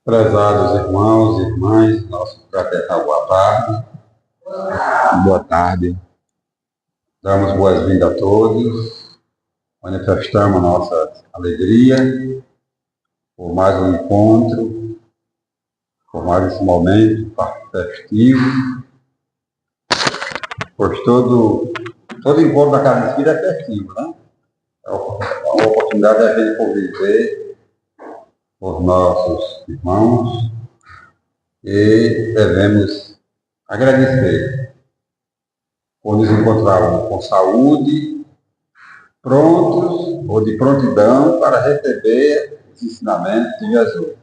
Prezados irmãos e irmãs, nosso fraternal boa tarde. Boa tarde. Damos boas-vindas a todos. Manifestamos nossa alegria por mais um encontro, por mais esse momento festivo, pois todo encontro da casa espírita é festivo, né? É uma oportunidade de a gente conviver com os nossos irmãos e devemos agradecer por nos encontrarmos com saúde, prontos ou de prontidão para receber os ensinamentos de Jesus,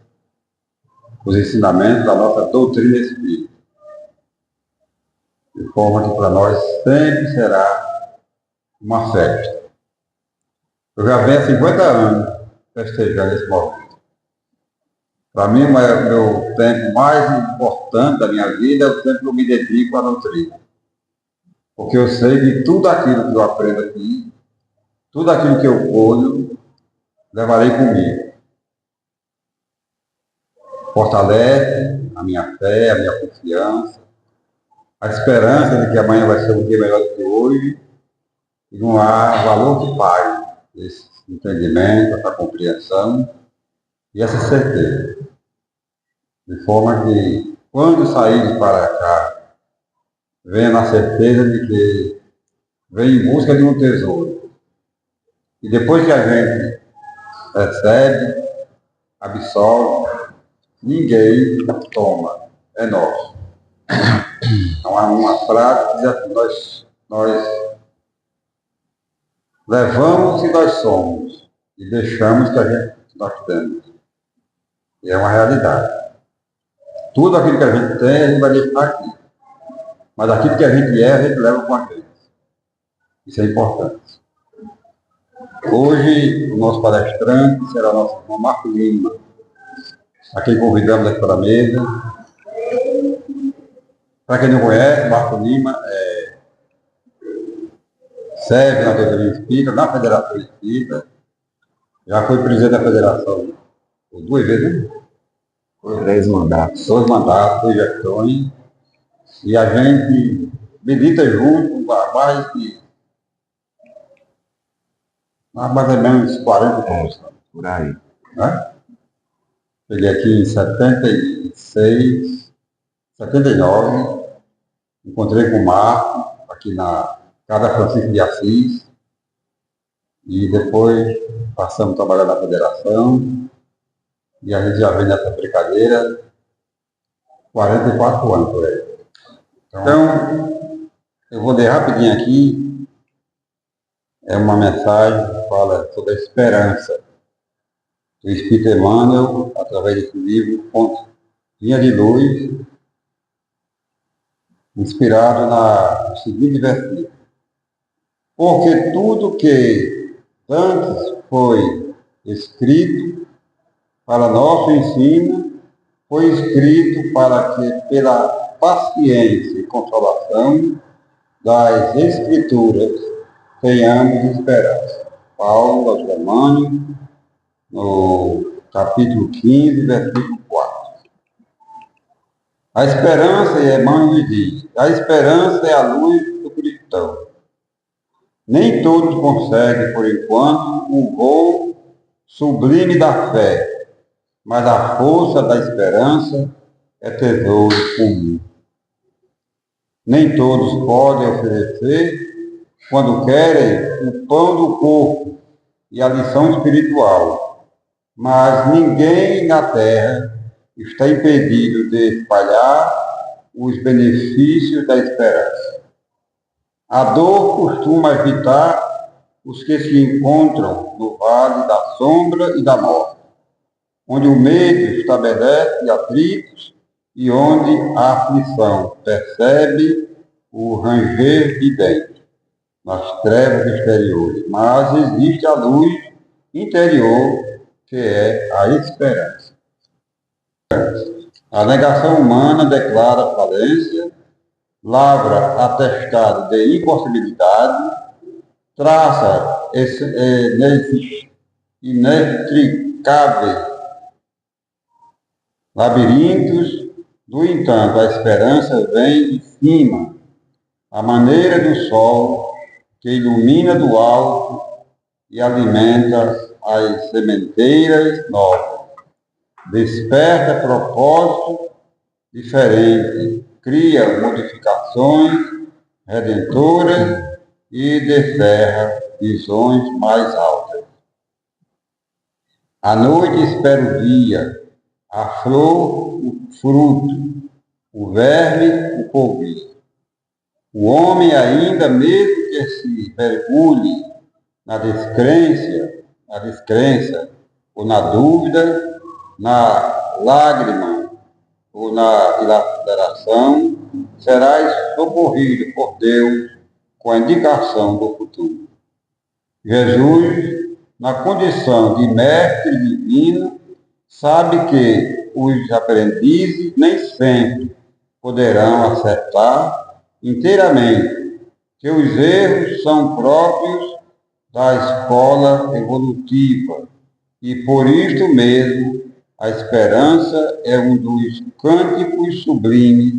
os ensinamentos da nossa doutrina espírita, de forma que para nós sempre será uma festa. Eu já venho há 50 anos festejando esse momento. Para mim, o meu tempo mais importante da minha vida é o tempo que eu me dedico à doutrina. Porque eu sei que tudo aquilo que eu aprendo aqui, tudo aquilo que eu colho, levarei comigo. Fortalece a minha fé, a minha confiança, a esperança de que amanhã vai ser um dia melhor do que hoje, e não há valor que pague esse entendimento, essa compreensão e essa certeza. De forma que, quando sairmos para cá, venha na certeza de que vem em busca de um tesouro. E depois que a gente recebe, absorve, ninguém toma, é nosso. Então há uma frase que diz assim, nós levamos o que nós somos e deixamos o que nós temos. E é uma realidade. Tudo aquilo que a gente tem, a gente vai deixar aqui. Mas aquilo que a gente é, a gente leva com a gente. Isso é importante. Hoje, o nosso palestrante será nosso irmão Marco Lima, a quem convidamos aqui para a mesa. Para quem não conhece, Marco Lima serve na doutrina espírita, na Federação Espírita, já foi presidente da Federação por 2 vezes, né? 3 mandatos. 2 mandatos, 2 gestões, e a gente milita junto há mais ou menos 40 anos. Por aí. Né? Cheguei aqui em 76, 79, encontrei com o Marco, aqui na Casa Francisco de Assis, e depois passamos a trabalhar na Federação, e a gente já vem nessa brincadeira 44 anos por aí. Então, eu vou ler rapidinho aqui, é uma mensagem que fala sobre a esperança do Espírito Emmanuel, através desse livro, Pontinha de Luz, inspirado no seguinte versículo. Porque tudo que antes foi escrito para nosso ensino, foi escrito para que, pela paciência e consolação das Escrituras, tenhamos esperança. Paulo aos Romanos, no capítulo 15, versículo 4. A esperança, e Emmanuel diz, a esperança é a luz do cristão. Nem todos conseguem, por enquanto, o voo sublime da fé, mas a força da esperança é tesouro comum. Nem todos podem oferecer, quando querem, o pão do corpo e a lição espiritual, mas ninguém na terra está impedido de espalhar os benefícios da esperança. A dor costuma evitar os que se encontram no vale da sombra e da morte, onde o medo estabelece atritos e onde a aflição percebe o ranger de dentro, nas trevas exteriores. Mas existe a luz interior, que é a esperança. A negação humana declara falência, lavra atestado de impossibilidade, traça inextricáveis labirintos. No entanto, a esperança vem de cima, à maneira do sol que ilumina do alto e alimenta as sementeiras novas. Desperta propósito diferente, cria modificações redentoras e descerra visões mais altas. A noite espera o dia, a flor o fruto, o verme o polvilho. O homem ainda, mesmo que se mergulhe na descrença ou na dúvida, na lágrima ou na dilaceração, serás socorrido por Deus com a indicação do futuro. Jesus, na condição de mestre divino, sabe que os aprendizes nem sempre poderão acertar inteiramente, que os erros são próprios da escola evolutiva e por isto mesmo a esperança é um dos cânticos sublimes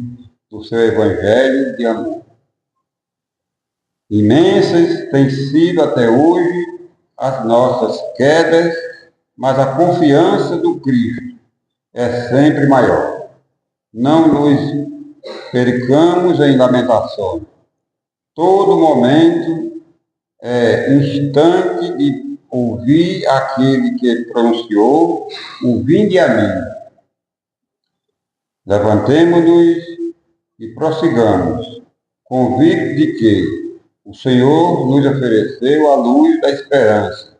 do seu evangelho de amor. Imensas têm sido até hoje as nossas quedas, mas a confiança do Cristo é sempre maior. Não nos percamos em lamentações. Todo momento é instante de ouvir aquele que pronunciou o vinde a mim. Levantemo-nos e prossigamos, convictos de que o Senhor nos ofereceu a luz da esperança,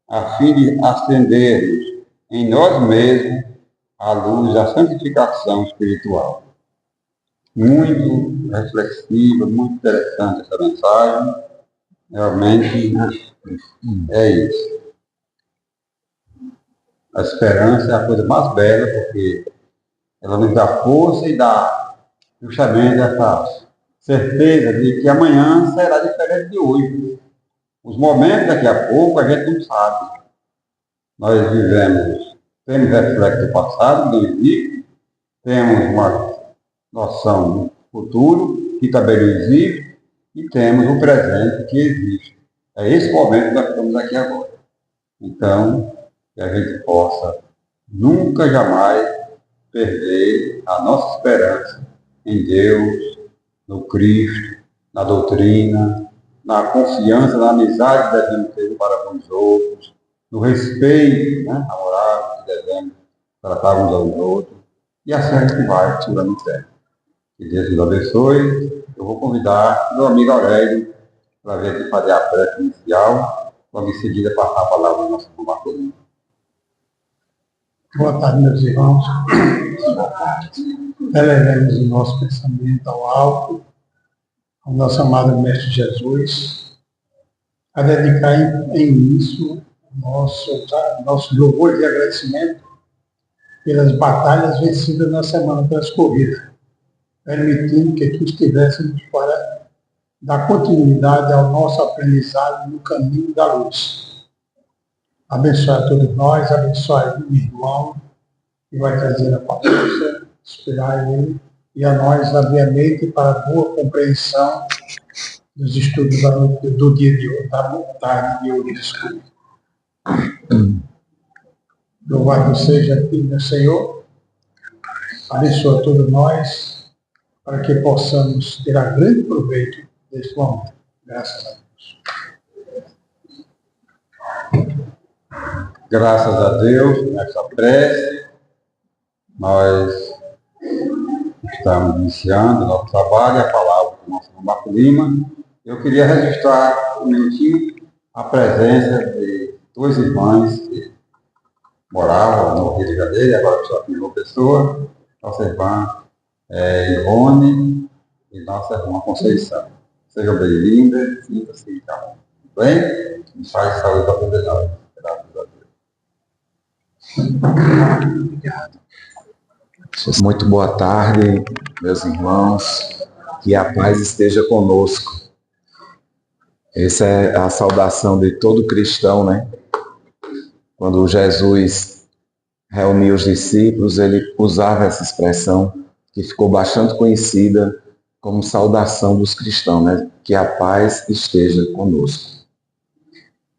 a fim de acendermos em nós mesmos a luz da santificação espiritual. Muito reflexiva, muito interessante essa mensagem. Realmente é isso. A esperança é a coisa mais bela, porque ela nos dá força e dá justamente essa certeza de que amanhã será diferente de hoje. Os momentos daqui a pouco a gente não sabe. Nós temos reflexo do passado, do existe, temos uma noção do futuro, que também não existe, e temos o presente, que existe. É esse momento que nós estamos aqui agora. Então, que a gente possa nunca, jamais perder a nossa esperança em Deus, no Cristo, na doutrina, na confiança, na amizade que devemos ter para com os outros, no respeito, né, na moral que devemos tratar uns aos outros, e assim a gente vai chegando certo. Que Deus nos abençoe. Eu vou convidar meu amigo Aurélio para vir aqui fazer a prece inicial, logo em seguida passar a palavra ao nosso irmão Marcolino. Boa tarde, meus irmãos. Elevemos o nosso pensamento ao alto, ao nosso amado Mestre Jesus, a dedicar em início nosso louvor de agradecimento pelas batalhas vencidas na semana transcorrida, permitindo que tu estivéssemos para dar continuidade ao nosso aprendizado no caminho da luz. Abençoe a todos nós, abençoe o irmão que vai trazer a palavra, inspirar ele e a nós sabiamente para a boa compreensão dos estudos do dia de hoje, da tarde de hoje, desculpe. Louvado seja aqui meu Senhor, abençoa todos nós para que possamos tirar grande proveito deste momento. Graças a Deus. Graças a Deus, nessa prece, nós estamos iniciando o nosso trabalho, a palavra do nosso irmão Marco Lima. Eu queria registrar um minutinho a presença de duas irmãs que moravam no Rio de Janeiro e agora estão aqui em João Pessoa, nossa irmã Ivone e nossa irmã Conceição. Sejam bem-vindas, sinta-se em casa. Tudo bem? E faz saúde para todos nós. Graças a Deus. Obrigado. Muito boa tarde, meus irmãos. Que a paz esteja conosco. Essa é a saudação de todo cristão, né? Quando Jesus reunia os discípulos, ele usava essa expressão que ficou bastante conhecida como saudação dos cristãos, né? Que a paz esteja conosco.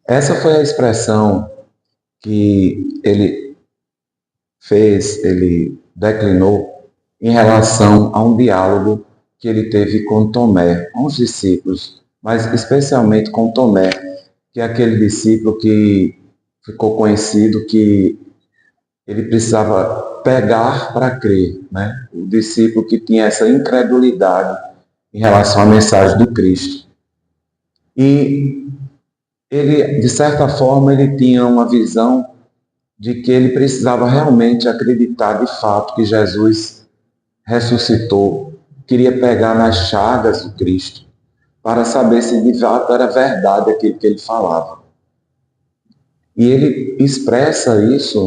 Essa foi a expressão que ele fez, ele declinou em relação a um diálogo que ele teve com Tomé, com os discípulos, mas especialmente com Tomé, que é aquele discípulo que ficou conhecido que ele precisava pegar para crer, né? O discípulo que tinha essa incredulidade em relação à mensagem do Cristo. E ele, de certa forma, ele tinha uma visão de que ele precisava realmente acreditar de fato que Jesus ressuscitou, queria pegar nas chagas do Cristo, para saber se de fato era verdade aquilo que ele falava. E ele expressa isso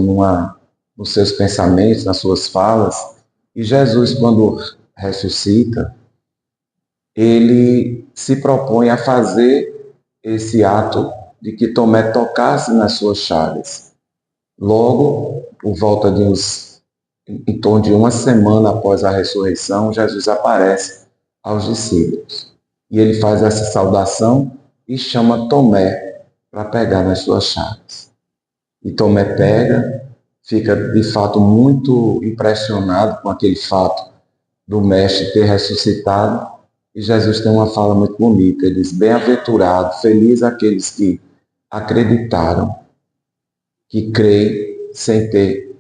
nos seus pensamentos, nas suas falas, e Jesus, quando ressuscita, ele se propõe a fazer esse ato de que Tomé tocasse nas suas chagas. Logo, por volta de em torno de uma semana após a ressurreição, Jesus aparece aos discípulos. E ele faz essa saudação e chama Tomé para pegar nas suas chagas. E Tomé pega, fica de fato muito impressionado com aquele fato do Mestre ter ressuscitado. E Jesus tem uma fala muito bonita. Ele diz: bem-aventurado, feliz aqueles que acreditaram, que creem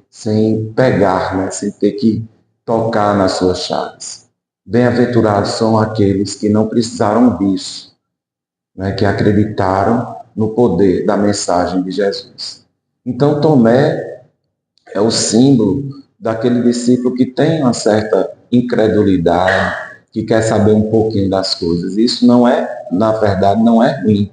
sem pegar, né? Sem ter que tocar nas suas chagas. Bem-aventurados são aqueles que não precisaram disso, né? Que acreditaram no poder da mensagem de Jesus. Então, Tomé é o símbolo daquele discípulo que tem uma certa incredulidade, que quer saber um pouquinho das coisas. Isso não é, na verdade, não é ruim.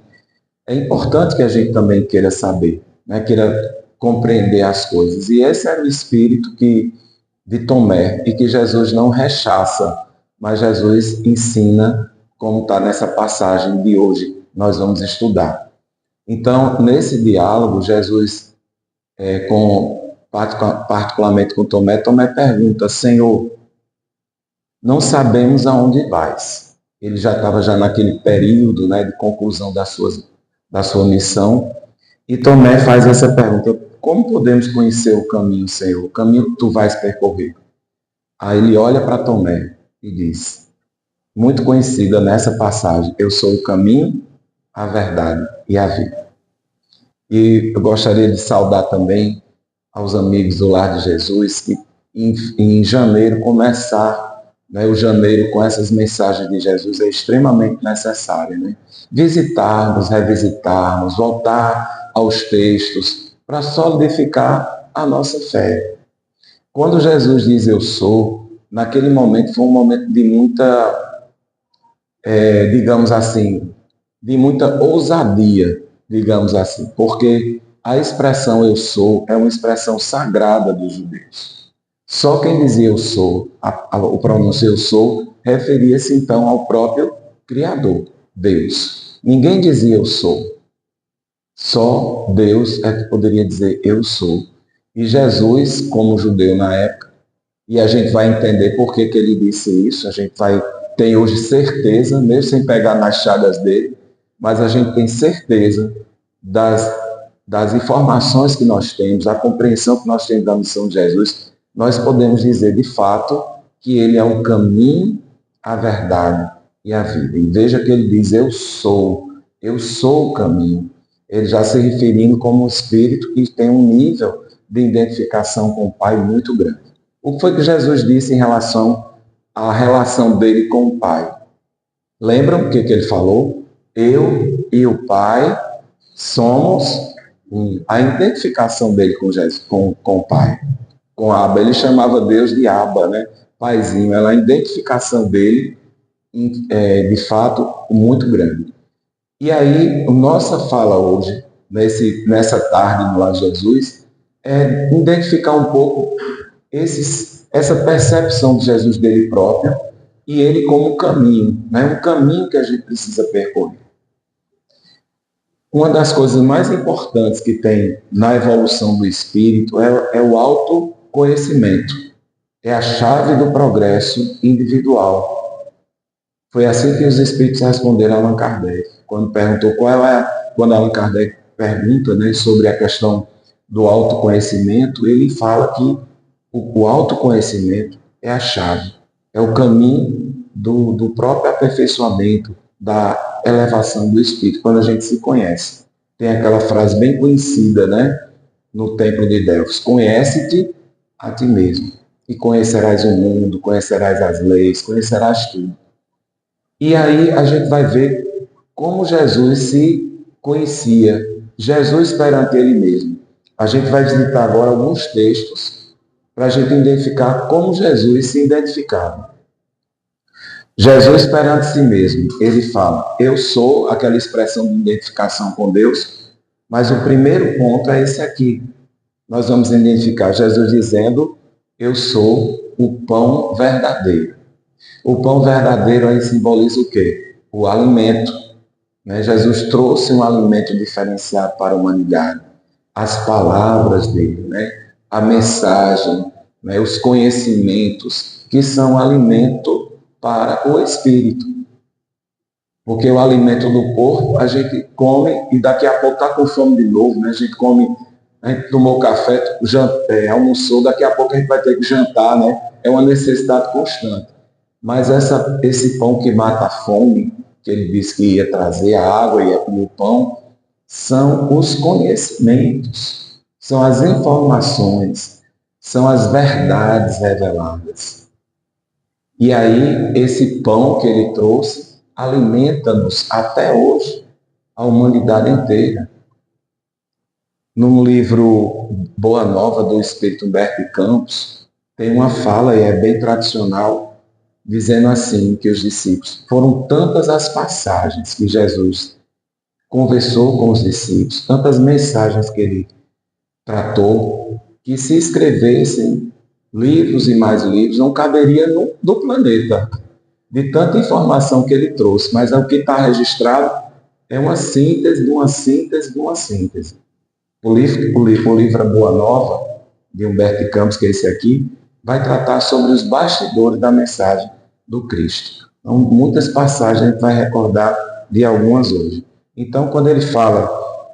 É importante que a gente também queira saber, né? Queira compreender as coisas. E esse era o espírito de Tomé, e que Jesus não rechaça, mas Jesus ensina, como está nessa passagem de hoje, nós vamos estudar. Então, nesse diálogo, Jesus, particularmente com Tomé, Tomé pergunta: Senhor, não sabemos aonde vais. Ele já estava naquele período, né, de conclusão da sua missão. E Tomé faz essa pergunta: como podemos conhecer o caminho, Senhor? O caminho que tu vais percorrer. Aí ele olha para Tomé e diz, muito conhecida nessa passagem: eu sou o caminho, a verdade e a vida. E eu gostaria de saudar também aos amigos do Lar de Jesus, que em janeiro começar, né, o janeiro com essas mensagens de Jesus é extremamente necessário, né? Visitarmos, revisitarmos, voltar aos textos para solidificar a nossa fé. Quando Jesus diz eu sou, naquele momento foi um momento de muita, digamos assim, de muita ousadia, digamos assim, porque a expressão eu sou é uma expressão sagrada dos judeus. Só quem dizia eu sou, o pronúncio eu sou, referia-se então ao próprio Criador, Deus. Ninguém dizia eu sou. Só Deus é que poderia dizer eu sou. E Jesus, como judeu na época, e a gente vai entender por que ele disse isso, a gente tem hoje certeza, mesmo sem pegar nas chagas dele, mas a gente tem certeza das informações que nós temos, da compreensão que nós temos da missão de Jesus. Nós podemos dizer de fato que ele é o caminho, a verdade e a vida. E veja que ele diz eu sou o caminho. Ele já se referindo como um espírito que tem um nível de identificação com o Pai muito grande. O que foi que Jesus disse em relação à relação dele com o Pai? Lembram o que ele falou? Eu e o Pai somos um. A identificação dele com Jesus, com o Pai. Com Abba, ele chamava Deus de Abba, né? Paizinho. Ela, a identificação dele, de fato, muito grande. E aí, a nossa fala hoje, nessa tarde no Lar de Jesus, é identificar um pouco essa percepção de Jesus dele próprio e ele como caminho, né? Um caminho que a gente precisa percorrer. uma das coisas mais importantes que tem na evolução do espírito é o autoconhecimento. É a chave do progresso individual. Foi assim que os espíritos responderam a Allan Kardec. Quando Allan Kardec pergunta, né, sobre a questão do autoconhecimento, ele fala que o autoconhecimento é a chave, é o caminho do próprio aperfeiçoamento, da elevação do espírito, quando a gente se conhece. Tem aquela frase bem conhecida, né, no Templo de Delfos: conhece-te a ti mesmo, e conhecerás o mundo, conhecerás as leis, conhecerás tudo. E aí a gente vai ver como Jesus se conhecia, Jesus perante ele mesmo. A gente vai visitar agora alguns textos para a gente identificar como Jesus se identificava. Jesus perante si mesmo, ele fala: eu sou, aquela expressão de identificação com Deus, mas o primeiro ponto é esse aqui. Nós vamos identificar Jesus dizendo: eu sou o pão verdadeiro. O pão verdadeiro aí simboliza o quê? O alimento. Né? Jesus trouxe um alimento diferenciado para a humanidade. As palavras dele, né? A mensagem, né? Os conhecimentos, que são alimento para o espírito. Porque o alimento do corpo a gente come e daqui a pouco está com fome de novo, né? A gente come, a gente tomou café, almoçou, daqui a pouco a gente vai ter que jantar, né? É uma necessidade constante. Mas esse pão que mata a fome, que ele disse que ia trazer a água e ia comer o pão, são os conhecimentos, são as informações, são as verdades reveladas. E aí, esse pão que ele trouxe alimenta-nos até hoje, a humanidade inteira. No livro Boa Nova, do Espírito Humberto de Campos, tem uma fala, e é bem tradicional, dizendo assim, que os discípulos, foram tantas as passagens que Jesus conversou com os discípulos, tantas mensagens que ele tratou, que se escrevessem livros e mais livros, não caberia no planeta, de tanta informação que ele trouxe. Mas o que está registrado é uma síntese de uma síntese de uma síntese. O livro A Boa Nova, de Humberto de Campos, que é esse aqui, vai tratar sobre os bastidores da mensagem do Cristo. Então, muitas passagens a gente vai recordar de algumas hoje. Então, quando ele fala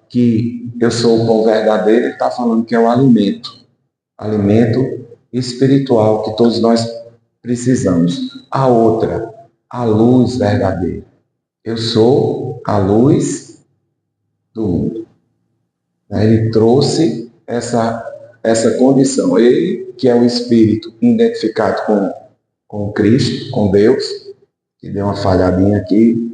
que eu sou o pão verdadeiro, ele está falando que é o alimento espiritual que todos nós precisamos. A outra, a luz verdadeira. Eu sou a luz do mundo. Ele trouxe essa condição. Ele, que é o Espírito identificado com Cristo, com Deus, que deu uma falhadinha aqui,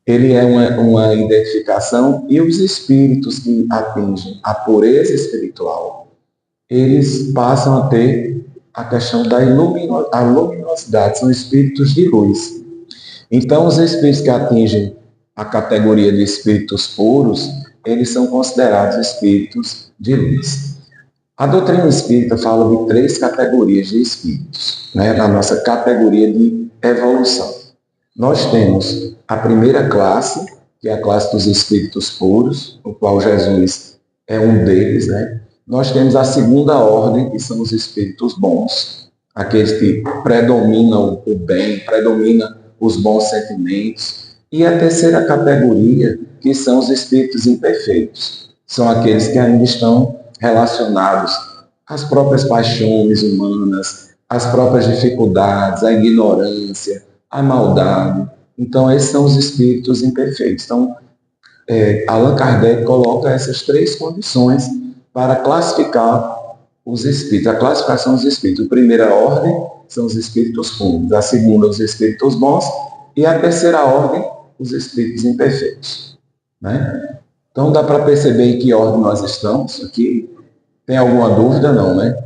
ele é uma identificação, e os espíritos que atingem a pureza espiritual, eles passam a ter a questão da luminosidade, são espíritos de luz. Então, os espíritos que atingem a categoria de espíritos puros, eles são considerados espíritos de luz. A doutrina espírita fala de 3 categorias de espíritos, né, na nossa categoria de evolução. Nós temos a primeira classe, que é a classe dos espíritos puros, o qual Jesus é um deles, né? Nós temos a segunda ordem, que são os espíritos bons, aqueles que predominam o bem, predominam os bons sentimentos. E a terceira categoria, que são os espíritos imperfeitos, são aqueles que ainda estão relacionados às próprias paixões humanas, às próprias dificuldades, à ignorância, à maldade. Então, esses são os espíritos imperfeitos. Então, Allan Kardec coloca essas 3 condições para classificar os espíritos. A classificação dos espíritos. A primeira ordem são os espíritos puros, a segunda, os espíritos bons, e a terceira ordem, os espíritos imperfeitos. Né? Então, dá para perceber em que ordem nós estamos aqui. Tem alguma dúvida? Não, né?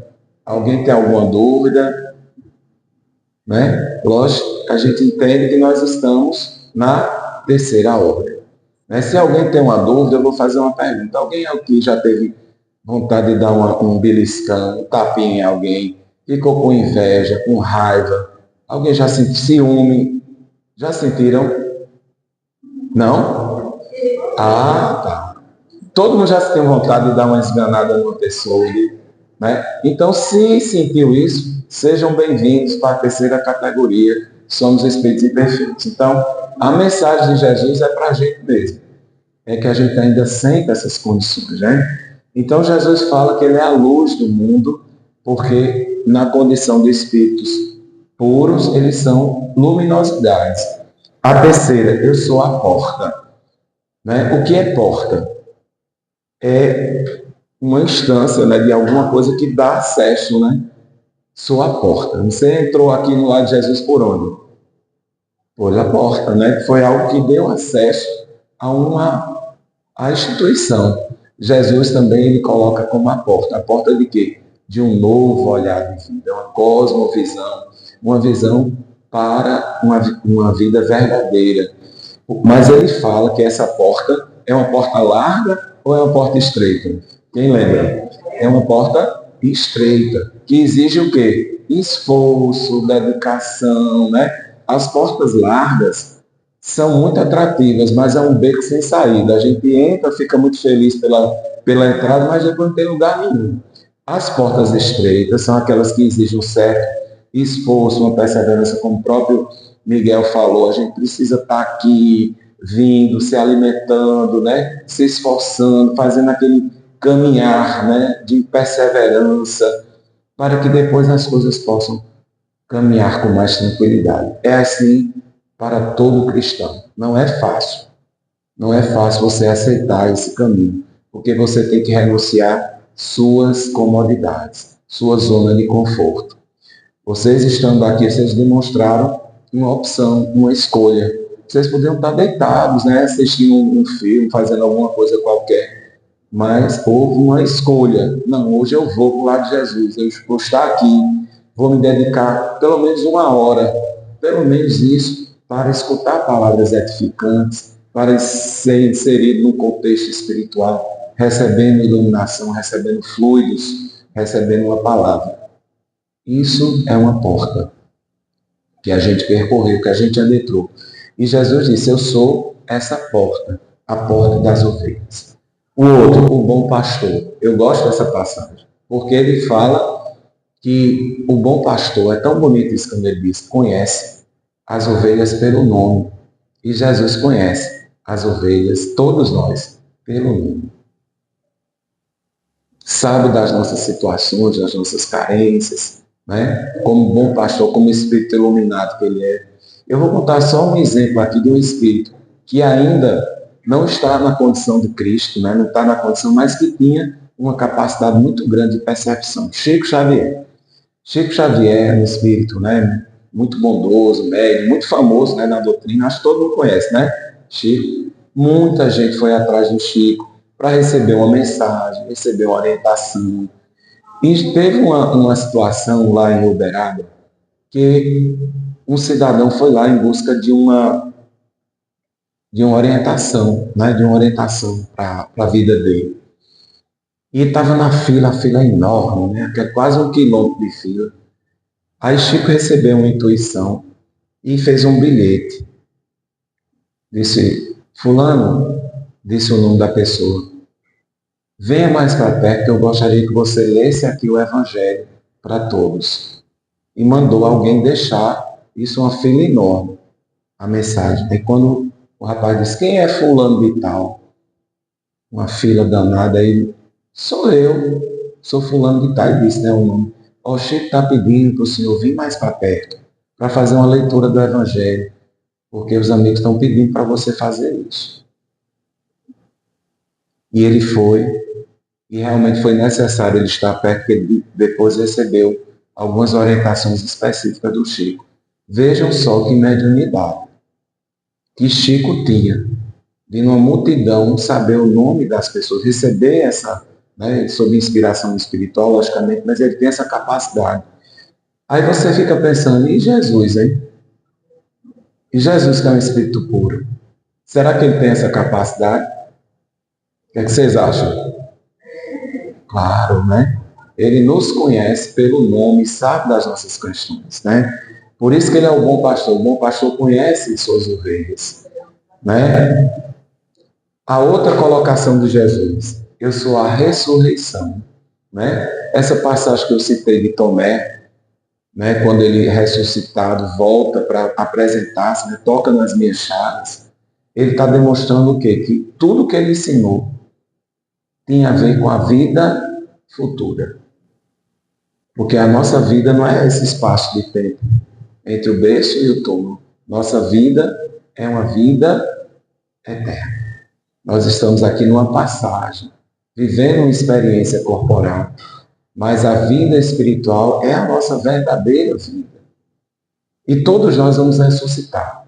Alguém tem alguma dúvida? Né? Lógico que a gente entende que nós estamos na terceira ordem. Né? Se alguém tem uma dúvida, eu vou fazer uma pergunta. Alguém aqui já teve vontade de dar um beliscão, um tapinha em alguém, ficou com inveja, com raiva? Alguém já sentiu ciúme? Já sentiram? Não? Ah, tá. Todo mundo já tem vontade de dar uma esganada numa pessoa, né? Então, se sentiu isso, sejam bem-vindos para a terceira categoria, somos espíritos imperfeitos. Então, a mensagem de Jesus é para a gente mesmo, é que a gente ainda sente essas condições, né? Então, Jesus fala que ele é a luz do mundo, porque na condição de espíritos puros, eles são luminosidades. A terceira, eu sou a porta, né? O que é porta? É uma instância, né, de alguma coisa que dá acesso, né? Sou a porta. Você entrou aqui no lado de Jesus por onde? Por a porta, né? Foi algo que deu acesso à instituição. Jesus também ele coloca como a porta. A porta de quê? De um novo olhar de vida, uma cosmovisão, uma visão para uma vida verdadeira. Mas ele fala que essa porta é uma porta larga ou é uma porta estreita? Quem lembra? É uma porta estreita, que exige o quê? Esforço, dedicação, né? As portas largas são muito atrativas, mas é um beco sem saída. A gente entra, fica muito feliz pela entrada, mas depois não tem lugar nenhum. As portas estreitas são aquelas que exigem um certo esforço, uma perseverança, como o próprio Miguel falou, a gente precisa estar aqui, vindo, se alimentando, né? Se esforçando, fazendo aquele caminhar, né? De perseverança, para que depois as coisas possam caminhar com mais tranquilidade. É assim para todo cristão. Não é fácil. Não é fácil você aceitar esse caminho, porque você tem que renunciar suas comodidades, sua zona de conforto. Vocês estando aqui, vocês demonstraram uma opção, uma escolha. Vocês podiam estar deitados, né, assistindo um filme, fazendo alguma coisa qualquer, mas houve uma escolha. Não, hoje eu vou para o lado de Jesus, eu vou estar aqui, vou me dedicar pelo menos uma hora, pelo menos isso, para escutar palavras edificantes, para ser inserido num contexto espiritual, recebendo iluminação, recebendo fluidos, recebendo uma palavra. Isso é uma porta que a gente percorreu, que a gente adentrou. E Jesus disse, eu sou essa porta, a porta das ovelhas. O outro, o bom pastor. Eu gosto dessa passagem, porque ele fala que o bom pastor, é tão bonito isso quando ele diz, conhece as ovelhas pelo nome. E Jesus conhece as ovelhas, todos nós, pelo nome. Sabe das nossas situações, das nossas carências, né? Como bom pastor, como espírito iluminado que ele é. Eu vou contar só um exemplo aqui de um espírito que ainda não está na condição de Cristo, né? Não está na condição, mas que tinha uma capacidade muito grande de percepção. Chico Xavier. Chico Xavier é um espírito, né? Muito bondoso, médio, muito famoso, né? Na doutrina, acho que todo mundo conhece, né? Chico. Muita gente foi atrás do Chico para receber uma mensagem, receber uma orientação. E teve uma situação lá em Uberaba que um cidadão foi lá em busca de uma orientação, né, de uma orientação para a vida dele. E estava na fila, a fila enorme, né, quase 1 quilômetro de fila. Aí Chico recebeu uma intuição e fez um bilhete. Disse, fulano, disse o nome da pessoa, venha mais para perto, eu gostaria que você lesse aqui o Evangelho para todos. E mandou alguém deixar isso uma fila enorme, a mensagem. Aí quando o rapaz disse, quem é fulano de tal? Uma fila danada, aí sou eu, sou fulano de tal, e disse, né, o nome. O Chico está pedindo para o senhor vir mais para perto, para fazer uma leitura do Evangelho, porque os amigos estão pedindo para você fazer isso. E ele foi, e realmente foi necessário ele estar perto, porque ele depois recebeu algumas orientações específicas do Chico. Vejam só que mediunidade que Chico tinha, de numa multidão saber o nome das pessoas, receber essa, né, sob inspiração espiritual, logicamente, mas ele tem essa capacidade. Aí você fica pensando, e Jesus, hein? E Jesus que é um espírito puro, será que ele tem essa capacidade? O que é que vocês acham? Claro, né? Ele nos conhece pelo nome, sabe das nossas questões, né? Por isso que ele é o bom pastor. O bom pastor conhece suas ovelhas, né? A outra colocação de Jesus, eu sou a ressurreição. Né? Essa passagem que eu citei de Tomé, né, quando ele ressuscitado volta para apresentar-se, né, toca nas minhas chagas, ele está demonstrando o quê? Que tudo que ele ensinou tem a ver com a vida futura. Porque a nossa vida não é esse espaço de tempo entre o berço e o túmulo. Nossa vida é uma vida eterna. Nós estamos aqui numa passagem, vivendo uma experiência corporal, mas a vida espiritual é a nossa verdadeira vida. E todos nós vamos ressuscitar.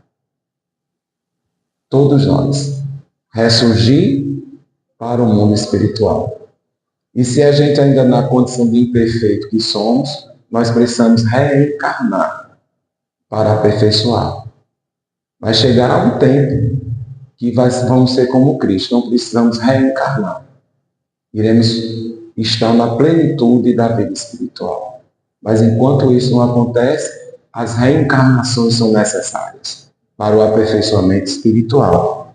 Todos nós. Ressurgir para o mundo espiritual. E se a gente ainda na condição de imperfeito que somos, nós precisamos reencarnar para aperfeiçoar. Vai chegar um tempo que vamos ser como Cristo, não precisamos reencarnar. Iremos estar na plenitude da vida espiritual. Mas enquanto isso não acontece, as reencarnações são necessárias para o aperfeiçoamento espiritual.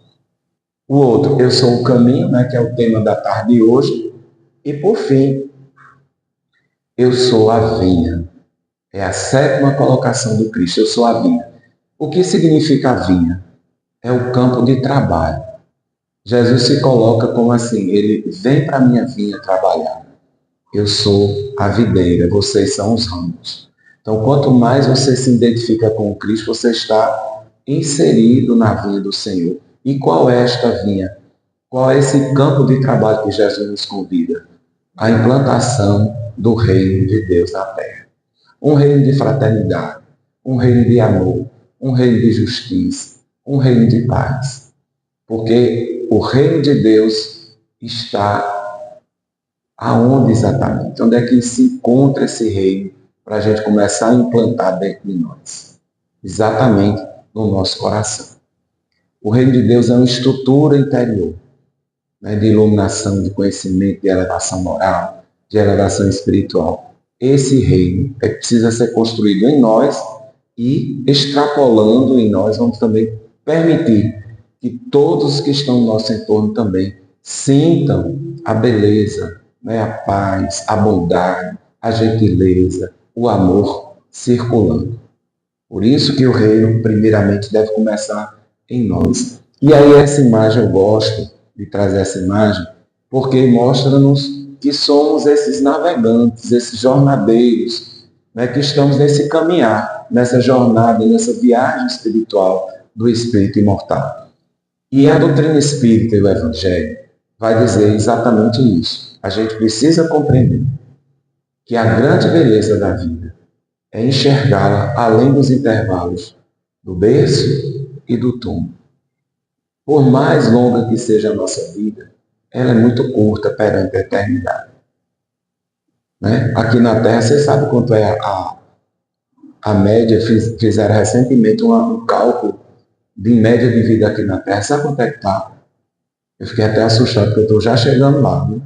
O outro, eu sou o caminho, né, que é o tema da tarde de hoje. E por fim, eu sou a vinha. É a 7ª colocação do Cristo, eu sou a vinha. O que significa a vinha? É o campo de trabalho. Jesus se coloca como assim, ele vem para a minha vinha trabalhar. Eu sou a videira, vocês são os ramos. Então, quanto mais você se identifica com o Cristo, você está inserido na vinha do Senhor. E qual é esta vinha? Qual é esse campo de trabalho que Jesus nos convida? A implantação do reino de Deus na terra. Um reino de fraternidade, um reino de amor, um reino de justiça, um reino de paz. Porque o reino de Deus está aonde exatamente? Onde é que se encontra esse reino para a gente começar a implantar dentro de nós? Exatamente no nosso coração. O reino de Deus é uma estrutura interior, né, de iluminação, de conhecimento, de elevação moral, de elevação espiritual. Esse reino precisa ser construído em nós e, extrapolando em nós, vamos também permitir que todos que estão no nosso entorno também sintam a beleza, né, a paz, a bondade, a gentileza, o amor circulando. Por isso que o reino, primeiramente, deve começar em nós. E aí essa imagem, eu gosto de trazer essa imagem, porque mostra-nos que somos esses navegantes, esses jornadeiros, né, que estamos nesse caminhar, nessa jornada, nessa viagem espiritual do Espírito imortal. E a doutrina espírita e o Evangelho vai dizer exatamente isso. A gente precisa compreender que a grande beleza da vida é enxergá-la além dos intervalos do berço e do túmulo. Por mais longa que seja a nossa vida, ela é muito curta perante a eternidade. Né? Aqui na Terra, você sabe quanto é a média, fizeram recentemente um cálculo de média de vida aqui na Terra. Sabe quanto é que está? Eu fiquei até assustado, porque eu estou já chegando lá. Né?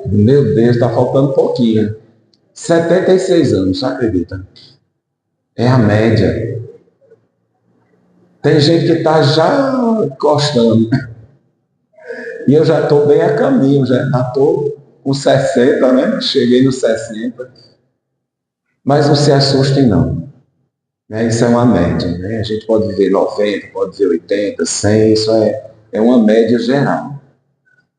Meu Deus, está faltando pouquinho. 76 anos, você acredita? É a média. Tem gente que está já encostando. E eu já estou bem a caminho, já estou com 60, né? Cheguei nos 60. Mas não se assustem, não. Né? Isso é uma média. Né? A gente pode viver 90, pode viver 80, 100, isso é uma média geral.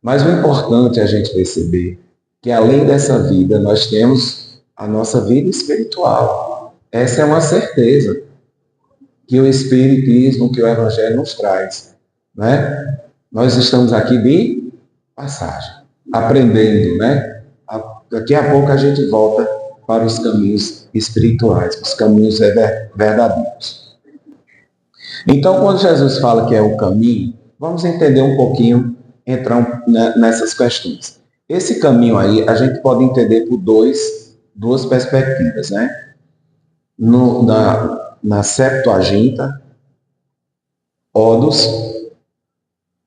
Mas o importante é a gente perceber que além dessa vida, nós temos a nossa vida espiritual. Essa é uma certeza que o Espiritismo, que o Evangelho nos traz. Né? Nós estamos aqui de passagem, aprendendo. Né? Daqui a pouco a gente volta para os caminhos espirituais, os caminhos verdadeiros. Então, quando Jesus fala que é o caminho, vamos entender um pouquinho, entrar nessas questões. Esse caminho aí, a gente pode entender por duas perspectivas, né? Na Septuaginta, odos,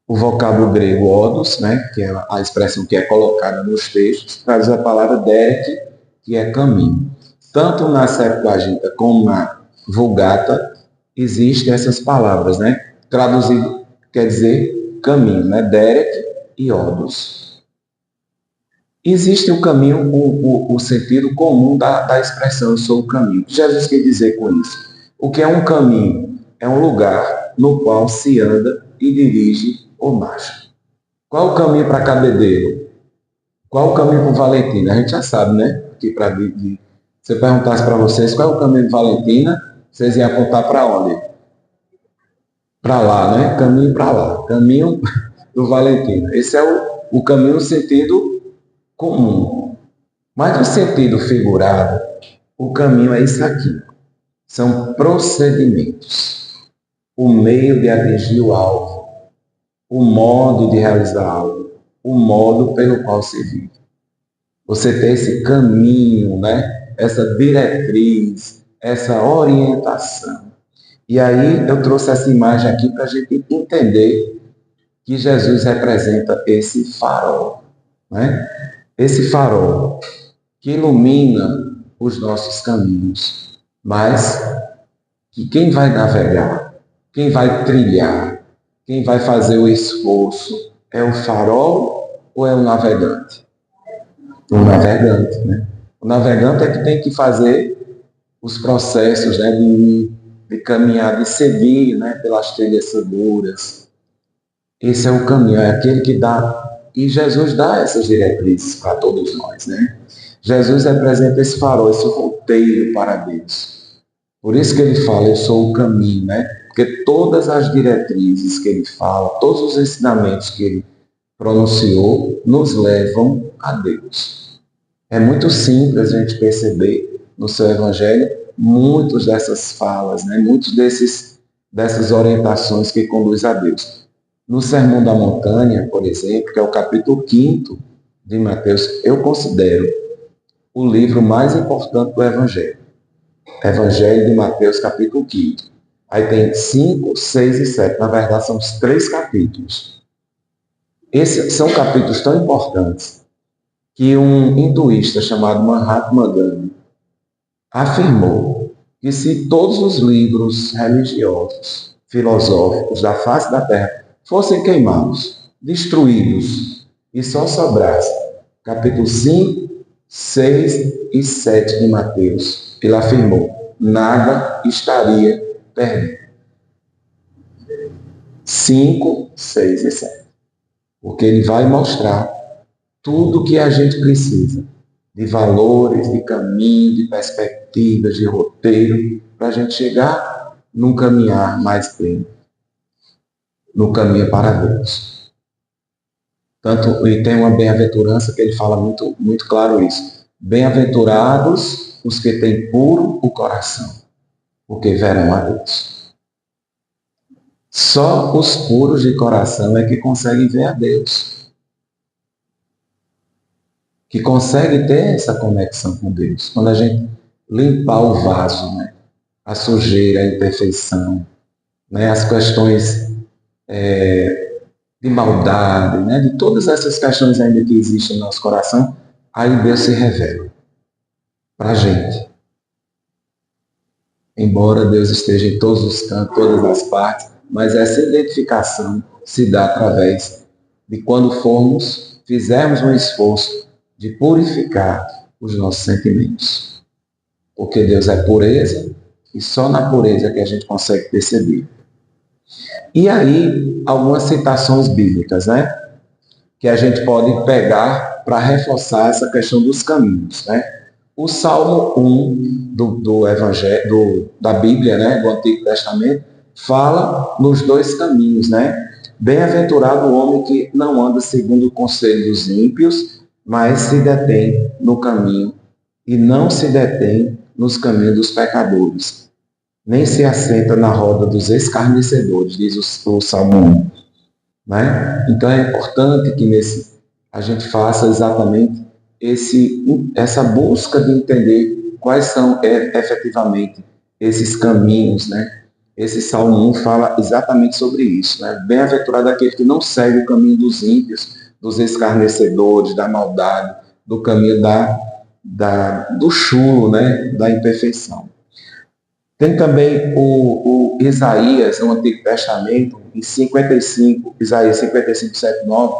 o vocábulo grego odos, né? Que é a expressão que é colocada nos textos, traz a palavra derek, que é caminho. Tanto na Septuaginta como na Vulgata, existem essas palavras, né? Traduzido quer dizer caminho, né? Derek e Odos. Existe o caminho, o sentido comum da expressão eu sou o caminho. O que Jesus quer dizer com isso? O que é um caminho? É um lugar no qual se anda e dirige ou marcha. Qual o caminho para Cabedelo? Qual o caminho para Valentina? A gente já sabe, né? Que se eu perguntasse para vocês qual é o caminho de Valentina, vocês iam apontar para onde? Para lá, né? Caminho para lá. Caminho do Valentina. Esse é o caminho no sentido comum. Mas no sentido figurado, o caminho é isso aqui. São procedimentos. O meio de atingir o alvo. O modo de realizar algo. O modo pelo qual se vive. Você tem esse caminho, né? Essa diretriz, essa orientação. E aí eu trouxe essa imagem aqui para a gente entender que Jesus representa esse farol, né? Esse farol que ilumina os nossos caminhos, mas que quem vai navegar, quem vai trilhar, quem vai fazer o esforço, é o farol ou é o navegante? O navegante, né? O navegante é que tem que fazer os processos, né, de caminhar, de seguir, né, pelas trilhas seguras. Esse é o caminho, é aquele que dá. E Jesus dá essas diretrizes para todos nós, né? Jesus representa esse farol, esse roteiro para Deus. Por isso que ele fala, eu sou o caminho, né? Porque todas as diretrizes que ele fala, todos os ensinamentos que ele pronunciou, nos levam a Deus. É muito simples a gente perceber no seu evangelho muitas dessas falas, né? Muitos dessas orientações que conduzem a Deus. No Sermão da Montanha, por exemplo, que é o capítulo 5º de Mateus, eu considero o livro mais importante do Evangelho. Evangelho de Mateus, capítulo 5º. Aí tem 5, 6 e 7. Na verdade, são os 3 capítulos. Esses são capítulos tão importantes que um hinduísta chamado Mahatma Gandhi afirmou que se todos os livros religiosos, filosóficos da face da Terra fossem queimados, destruídos, e só sobrasse capítulo 5, 6 e 7 de Mateus, ele afirmou, nada estaria perdido. 5, 6 e 7. Porque ele vai mostrar tudo o que a gente precisa, de valores, de caminho, de perspectivas, de roteiro, para a gente chegar num caminhar mais pleno, no caminho para Deus. Tanto, e tem uma bem-aventurança que ele fala muito, muito claro isso. Bem-aventurados os que têm puro o coração, porque verão a Deus. Só os puros de coração é que conseguem ver a Deus. Que conseguem ter essa conexão com Deus. Quando a gente limpar o vaso, né? A sujeira, a imperfeição, né? As questões de maldade, né? De todas essas questões ainda que existem no nosso coração, aí Deus se revela para a gente. Embora Deus esteja em todos os cantos, todas as partes, mas essa identificação se dá através de quando fizermos um esforço de purificar os nossos sentimentos. Porque Deus é pureza e só na pureza que a gente consegue perceber. E aí, algumas citações bíblicas, né? Que a gente pode pegar para reforçar essa questão dos caminhos, né? O Salmo 1 do Evangelho, da Bíblia, né? Do Antigo Testamento, fala nos 2 caminhos, né? Bem-aventurado o homem que não anda segundo o conselho dos ímpios, mas se detém no caminho e não se detém nos caminhos dos pecadores, nem se assenta na roda dos escarnecedores, diz o Salmo 1. Né? Então é importante que a gente faça exatamente essa busca de entender quais são efetivamente esses caminhos, né? Esse Salmo 1 fala exatamente sobre isso, né? Bem-aventurado aquele que não segue o caminho dos ímpios, dos escarnecedores, da maldade, do caminho do chulo, né? Da imperfeição. Tem também o o Isaías, no Antigo Testamento, em 55, Isaías 55, 7, 9,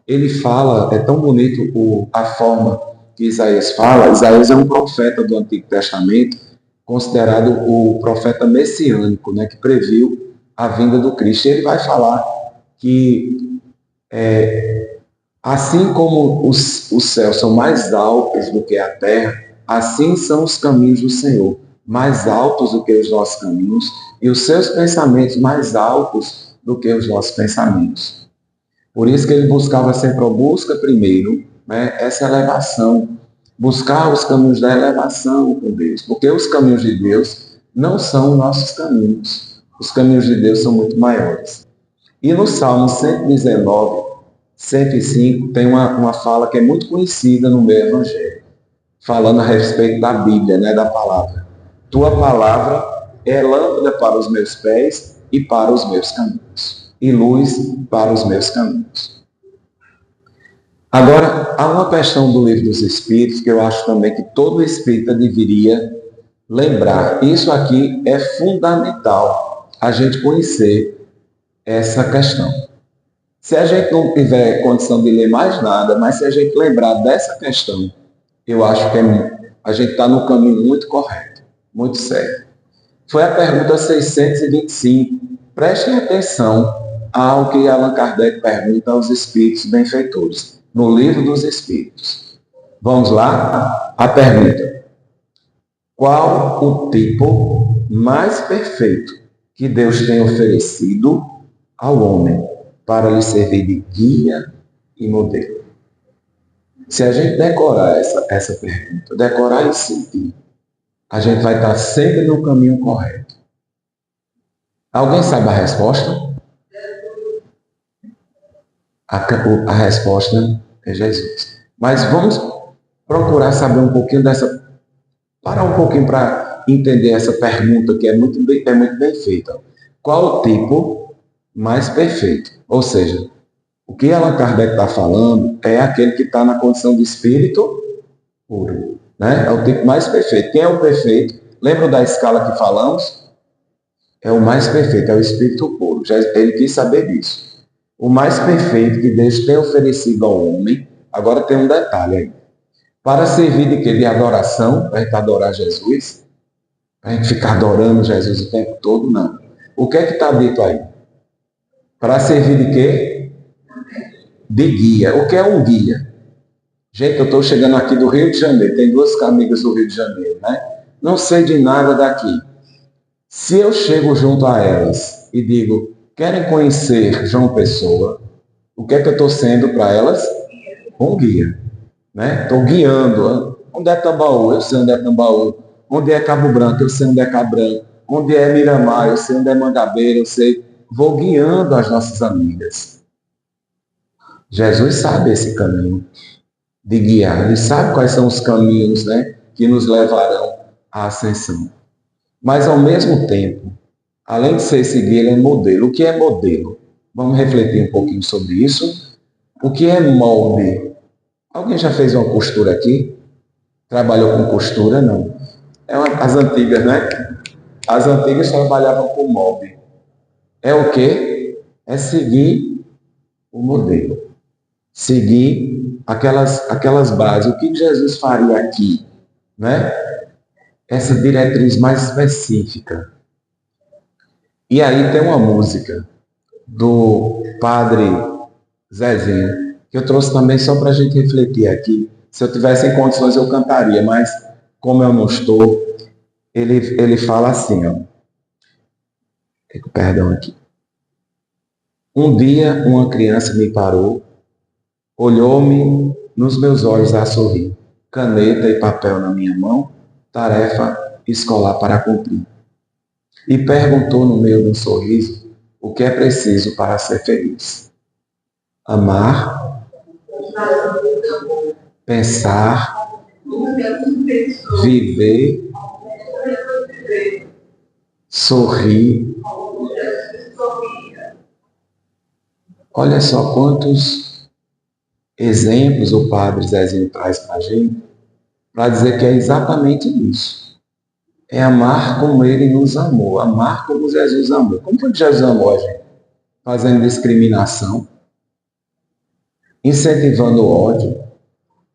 ele fala, é tão bonito a forma que Isaías fala. Isaías é um profeta do Antigo Testamento, considerado o profeta messiânico, né, que previu a vinda do Cristo. Ele vai falar que assim como os céus são mais altos do que a terra, assim são os caminhos do Senhor, mais altos do que os nossos caminhos, e os seus pensamentos mais altos do que os nossos pensamentos. Por isso que ele buscava sempre, busca primeiro, né, essa elevação, buscar os caminhos da elevação com Deus, porque os caminhos de Deus não são nossos caminhos. Os caminhos de Deus são muito maiores. E no Salmo 119, 105, tem uma fala que é muito conhecida no meu evangelho, falando a respeito da Bíblia, né, da palavra. Tua palavra é lâmpada para os meus pés e para os meus caminhos, e luz para os meus caminhos. Agora, há uma questão do Livro dos Espíritos que eu acho também que todo espírita deveria lembrar. Isso aqui é fundamental, a gente conhecer essa questão. Se a gente não tiver condição de ler mais nada, mas se a gente lembrar dessa questão, eu acho que a gente está no caminho muito correto, muito certo. Foi a pergunta 625. Prestem atenção ao que Allan Kardec pergunta aos espíritos benfeitores, no Livro dos Espíritos. Vamos lá? A pergunta: qual o tipo mais perfeito que Deus tem oferecido ao homem para lhe servir de guia e modelo? Se a gente decorar essa pergunta, decorar e sentir, a gente vai estar sempre no caminho correto. Alguém sabe a resposta? A resposta é Jesus. Mas vamos procurar saber um pouquinho parar um pouquinho para entender essa pergunta que é muito bem feita. Qual o tipo mais perfeito? Ou seja, o que Allan Kardec está falando é aquele que está na condição de espírito puro, né? É o tipo mais perfeito. Quem é o perfeito? Lembra da escala que falamos? É o mais perfeito, é o espírito puro. Ele quis saber disso. O mais perfeito que Deus tem oferecido ao homem. Agora tem um detalhe aí. Para servir de quê? De adoração, para a gente adorar Jesus, para a gente ficar adorando Jesus o tempo todo, não. O que é que está dito aí? Para servir de quê? De guia. O que é um guia? Gente, eu estou chegando aqui do Rio de Janeiro, tem duas amigas do Rio de Janeiro, né? Não sei de nada daqui. Se eu chego junto a elas e digo, querem conhecer João Pessoa, o que é que eu estou sendo para elas? Um guia. Né? Estou guiando. Onde é Tambaú? Eu sei onde é Tambaú. Onde é Cabo Branco? Eu sei onde é Cabo Branco. Onde é Miramar? Eu sei onde é Mangabeira. Eu sei. Vou guiando as nossas amigas. Jesus sabe esse caminho de guiar. Ele sabe quais são os caminhos, né, que nos levarão à ascensão. Mas, ao mesmo tempo, além de ser esse guia, ele é modelo. O que é modelo? Vamos refletir um pouquinho sobre isso. O que é molde? Alguém já fez uma costura aqui? Trabalhou com costura? Não. As antigas, né? As antigas trabalhavam com molde. É o quê? É seguir o modelo. Seguir aquelas bases. O que Jesus faria aqui? Né? Essa diretriz mais específica. E aí tem uma música do padre Zezinho, que eu trouxe também só para a gente refletir aqui. Se eu tivesse em condições eu cantaria, mas como eu não estou, ele fala assim, ó. Perdão aqui. Um dia uma criança me parou, olhou-me nos meus olhos a sorrir, caneta e papel na minha mão, tarefa escolar para cumprir. E perguntou no meio de um sorriso o que é preciso para ser feliz. Amar, pensar, viver, sorrir. Olha só quantos exemplos o padre Zezinho traz para a gente, para dizer que é exatamente isso. é amar como ele nos amou, amar como Jesus amou. Como foi que Jesus amou a gente? Fazendo discriminação, incentivando o ódio,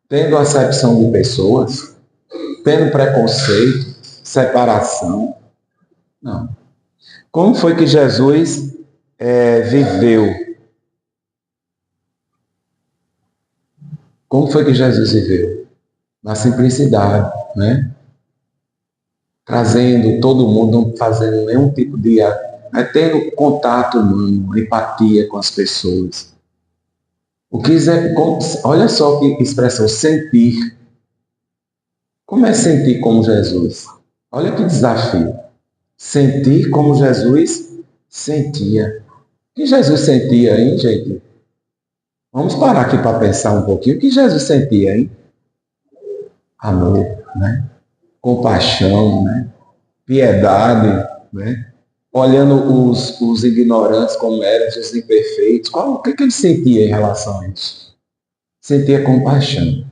tendo acepção de pessoas, tendo preconceito, separação. Não. Como foi que Jesus viveu? Como foi que Jesus viveu? Na simplicidade, né? Trazendo todo mundo, não fazendo nenhum tipo de... tendo contato humano, empatia com as pessoas. Olha só que expressão, sentir. Como é sentir como Jesus? Olha que desafio. Sentir como Jesus sentia. O que Jesus sentia, hein, gente? Vamos parar aqui para pensar um pouquinho. O que Jesus sentia, hein? Amor, né? Compaixão, né? Piedade, né? Olhando os ignorantes como eram, os imperfeitos. O que ele sentia em relação a isso? Sentia compaixão,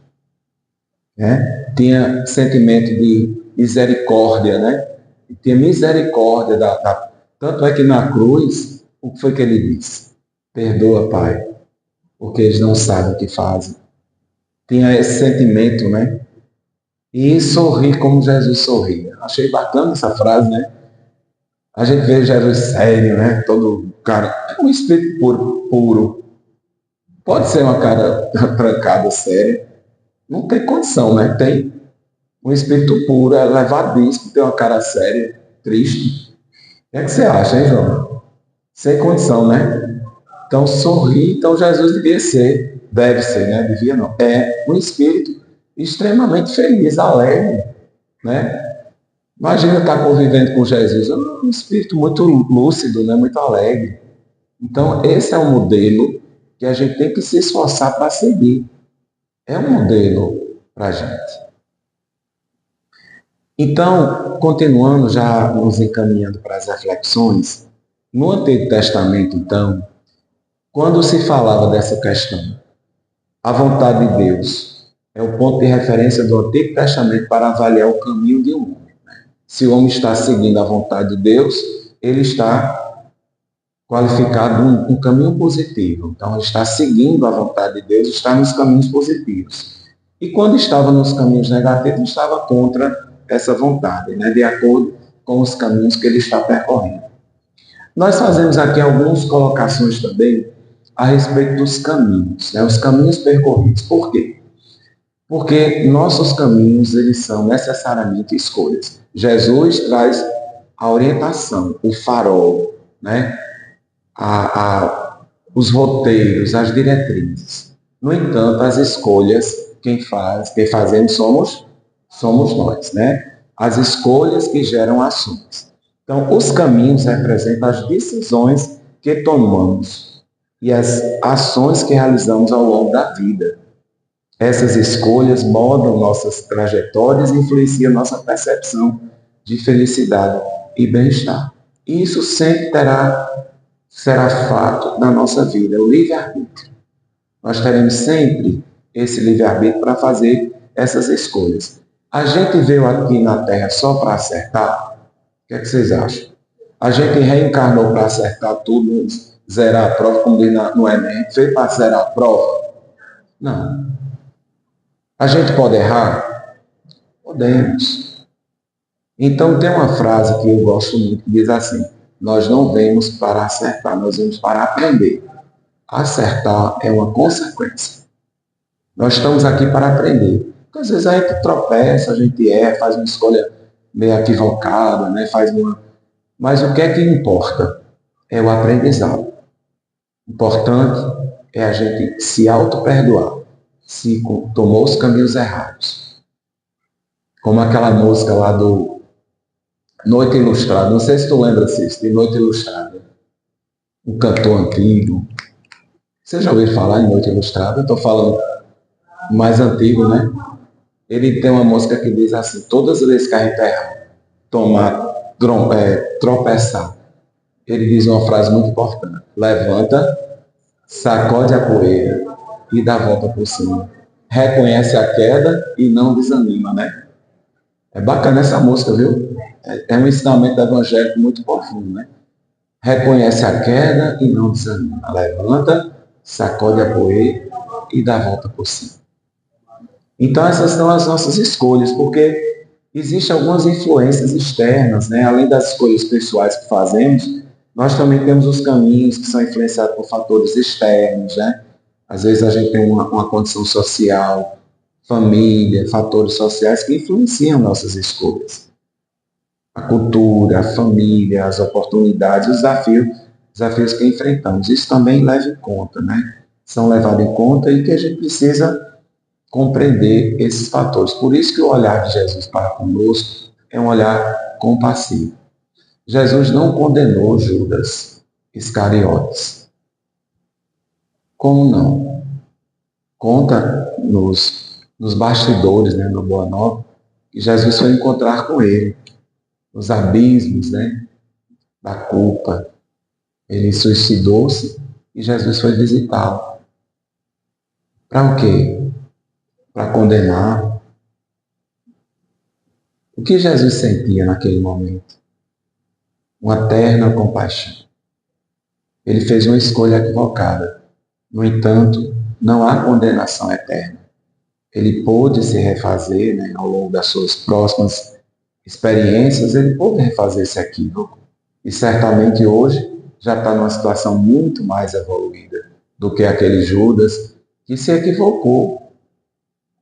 né? Tinha sentimento de misericórdia, né? Tinha misericórdia tanto é que na cruz, o que foi que ele disse? Perdoa, Pai, porque eles não sabem o que fazem. Tinha esse sentimento, né? E sorrir como Jesus sorria. Achei bacana essa frase, né? A gente vê Jesus sério, né? Todo cara. É um espírito puro. Pode ser uma cara trancada, séria. Não tem condição, né? Tem um espírito puro, elevadíssimo, tem uma cara séria, triste. O que você acha, hein, João? Sem condição, né? Então, sorrir, então Jesus deve ser, né? Devia não. É um espírito extremamente feliz, alegre, né? Imagina estar convivendo com Jesus, é um espírito muito lúcido, né? Muito alegre. Então, esse é um modelo que a gente tem que se esforçar para seguir. É um modelo para a gente. Então, continuando, já nos encaminhando para as reflexões, no Antigo Testamento, então, quando se falava dessa questão, a vontade de Deus é o ponto de referência do Antigo Testamento para avaliar o caminho de um homem. Se o homem está seguindo a vontade de Deus, ele está qualificado um caminho positivo. Então, ele está seguindo a vontade de Deus, está nos caminhos positivos. E quando estava nos caminhos negativos, estava contra essa vontade, né? De acordo com os caminhos que ele está percorrendo. Nós fazemos aqui algumas colocações também a respeito dos caminhos, né? Os caminhos percorridos. Por quê? Porque nossos caminhos, eles são necessariamente escolhas. Jesus traz a orientação, o farol, né? Os roteiros, as diretrizes. No entanto, as escolhas, quem fazemos somos nós, né? As escolhas que geram ações. Então, os caminhos representam as decisões que tomamos e as ações que realizamos ao longo da vida. Essas escolhas moldam nossas trajetórias e influenciam nossa percepção de felicidade e bem-estar. E isso sempre será fato na nossa vida, o livre-arbítrio. Nós teremos sempre esse livre-arbítrio para fazer essas escolhas. A gente veio aqui na Terra só para acertar? O que é que vocês acham? A gente reencarnou para acertar tudo, zerar a prova, como diz no Enem, veio para zerar a prova? Não. A gente pode errar? Podemos. Então tem uma frase que eu gosto muito, que diz assim: nós não vemos para acertar, nós vemos para aprender. Acertar é uma consequência. Nós estamos aqui para aprender. Porque às vezes a gente tropeça, a gente erra, faz uma escolha meio equivocada, né? Mas o que é que importa? É o aprendizado. O importante é a gente se auto-perdoar se tomou os caminhos errados. Como aquela música lá do Noite Ilustrada. Não sei se tu lembra, Cícero, de Noite Ilustrada. Um cantor antigo. Você já ouviu falar em Noite Ilustrada? Estou falando mais antigo, né? Ele tem uma música que diz assim: todas as vezes que a gente erra, tropeçar, ele diz uma frase muito importante: levanta, sacode a poeira e dá a volta por cima. Reconhece a queda e não desanima, né? É bacana essa música, viu? É um ensinamento evangélico muito profundo, né? Reconhece a queda e não desanima. Levanta, sacode a poeira e dá a volta por cima. Então essas são as nossas escolhas, porque existem algumas influências externas, né? Além das escolhas pessoais que fazemos, nós também temos os caminhos que são influenciados por fatores externos, né? Às vezes a gente tem uma condição social, família, fatores sociais que influenciam nossas escolhas. A cultura, a família, as oportunidades, os desafios que enfrentamos. Isso também leva em conta, né? São levados em conta e que a gente precisa compreender esses fatores. Por isso que o olhar de Jesus para conosco é um olhar compassivo. Jesus não condenou Judas Iscariotes. Como não? Conta nos bastidores, né, no Boa Nova, que Jesus foi encontrar com ele, nos abismos, né, da culpa. Ele suicidou-se e Jesus foi visitá-lo. Para o quê? Para condenar. O que Jesus sentia naquele momento? Uma terna compaixão. Ele fez uma escolha equivocada. No entanto, não há condenação eterna. Ele pôde se refazer, né, ao longo das suas próximas experiências, ele pôde refazer esse equívoco. E certamente hoje já está numa situação muito mais evoluída do que aquele Judas que se equivocou.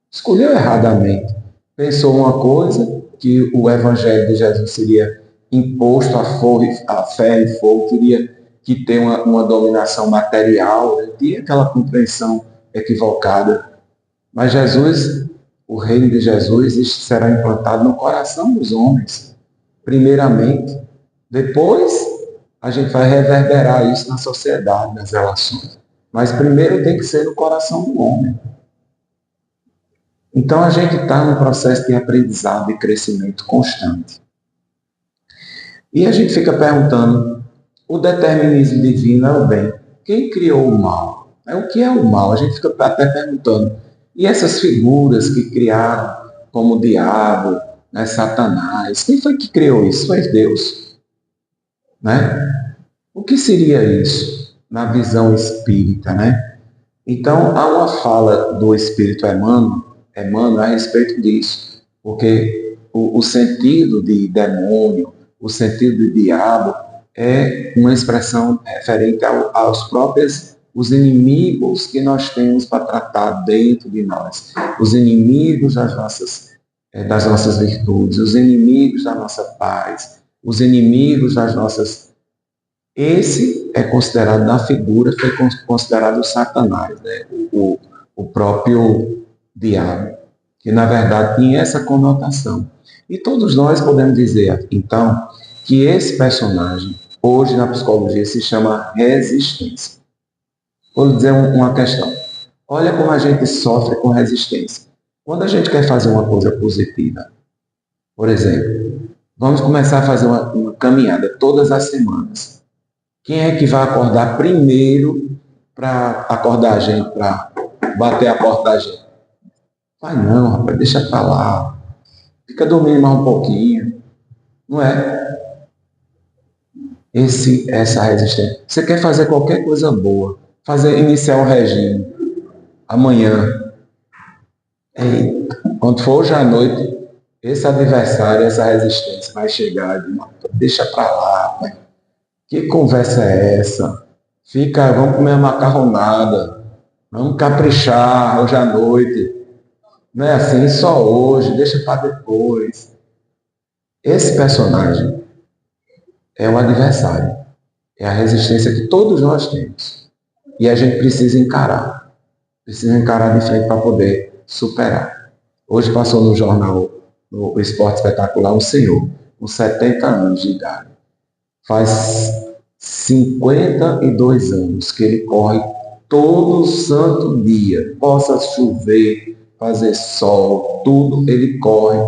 Escolheu erradamente. Pensou uma coisa, que o evangelho de Jesus seria imposto a ferro e fogo, teria que ter uma dominação material, né? Tinha aquela compreensão equivocada. Mas Jesus, o reino de Jesus, será implantado no coração dos homens, primeiramente. Depois, a gente vai reverberar isso na sociedade, nas relações. Mas primeiro tem que ser no coração do homem. Então, a gente está num processo de aprendizado e crescimento constante. E a gente fica perguntando, o determinismo divino é o bem? Quem criou o mal? O que é o mal? A gente fica até perguntando. E essas figuras que criaram, como o diabo, né, Satanás, quem foi que criou isso? Foi Deus. Né? O que seria isso na visão espírita? Né? Então, há uma fala do Espírito Emmanuel a respeito disso, porque o sentido de demônio, o sentido de diabo, é uma expressão referente aos próprios os inimigos que nós temos para tratar dentro de nós, os inimigos das nossas virtudes, os inimigos da nossa paz, os inimigos das nossas... Esse é considerado, na figura, foi considerado o Satanás, né? o próprio diabo, que na verdade tinha essa conotação. E todos nós podemos dizer, então, que esse personagem, hoje na psicologia, se chama resistência. Vou lhe dizer uma questão. Olha como a gente sofre com resistência. Quando a gente quer fazer uma coisa positiva, por exemplo, vamos começar a fazer uma caminhada todas as semanas. Quem é que vai acordar primeiro para acordar a gente, para bater a porta da gente? Vai não, rapaz, deixa para lá. Fica dormindo mais um pouquinho. Não é? Essa resistência. Você quer fazer qualquer coisa boa, iniciar um regime amanhã. Quando for hoje à noite, esse adversário, essa resistência vai chegar e diz, deixa para lá, rapaz. Que conversa é essa? Vamos comer uma macarronada, vamos caprichar hoje à noite. Não é assim, só hoje, deixa para depois. Esse personagem é o adversário, é a resistência que todos nós temos. E a gente precisa encarar de frente para poder superar. Hoje passou no jornal, no Esporte Espetacular, um senhor com 70 anos de idade. Faz 52 anos que ele corre todo santo dia, possa chover, fazer sol, tudo ele corre.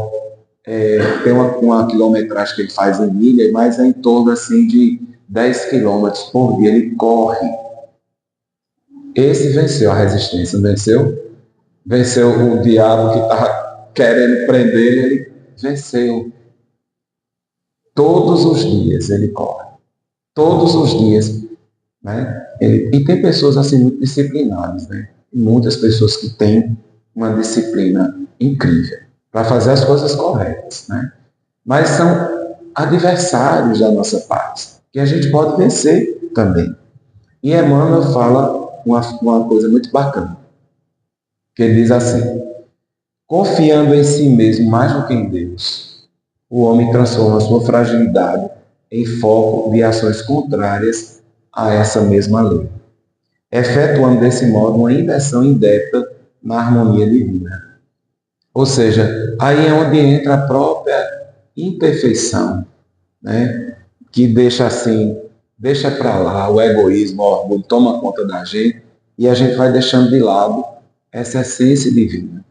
Tem uma quilometragem que ele faz em milha, mas é em torno assim, de 10 quilômetros por dia, ele corre. Esse venceu a resistência, venceu o diabo que estava querendo prender ele, venceu. Todos os dias ele corre. Todos os dias. Né? E tem pessoas assim muito disciplinadas, né? E muitas pessoas que têm uma disciplina incrível para fazer as coisas corretas, né? Mas são adversários da nossa paz, que a gente pode vencer também. E Emmanuel fala uma coisa muito bacana, que ele diz assim: confiando em si mesmo mais do que em Deus, o homem transforma a sua fragilidade em foco de ações contrárias a essa mesma lei, efetuando desse modo uma inversão indébita na harmonia divina. Ou seja, aí é onde entra a própria imperfeição, né? Que deixa para lá o egoísmo, o orgulho toma conta da gente e a gente vai deixando de lado essa essência divina,